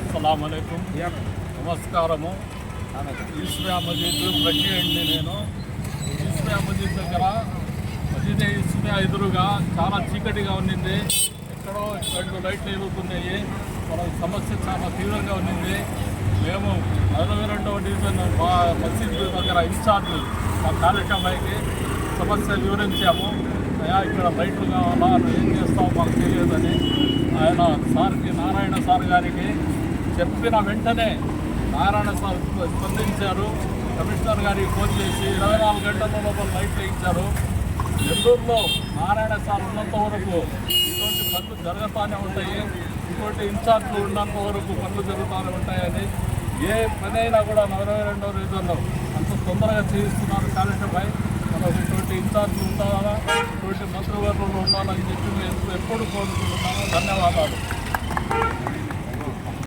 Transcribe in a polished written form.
అస్సలాము అలైకుం. నమస్కారము. ఈస్మియా మజీద్ ప్రెసిడెంట్ని నేను. ఈస్మియా మజీద్ దగ్గర మజీదే ఈస్మియా ఎదురుగా చాలా చీకటిగా ఉన్నింది. ఎక్కడో 2 లైట్లు ఎదుగుతున్నాయి. మన సమస్య చాలా తీవ్రంగా ఉన్నింది. మేము 42వ డివిజన్ మా మసీద్ దగ్గర ఇన్ఛార్జ్ మా కాళేశ్వరకి సమస్య వివరించాము. అయ్యా ఇక్కడ లైట్లు కావాలా, ఏం చేస్తామో మాకు తెలియదని ఆయన సార్కి నారాయణ సార్ గారికి చెప్పిన వెంటనే నారాయణ సార్ స్పందించారు. కమిషనర్ గారికి ఫోన్ చేసి 24 గంటల లోపల లైట్లు ఇచ్చారు. నెల్లూరులో నారాయణ సార్ ఉన్నంత వరకు ఇటువంటి పనులు జరుగుతూనే ఉంటాయి. ఇటువంటి ఇన్ఛార్జ్లు ఉన్నంత వరకు పనులు జరుగుతూనే ఉంటాయని, ఏ పని అయినా కూడా 42వ డివిజన్లో అంత తొందరగా చేయిస్తున్నారు కాళేశ్వరపై. మనకు ఇటువంటి ఇన్ఛార్జ్లు ఉండాలా, ఇటువంటి మంత్రివర్గంలో ఉండాలని చెప్పి మేము ఎప్పుడు కోరుకుంటున్నాము. ధన్యవాదాలు.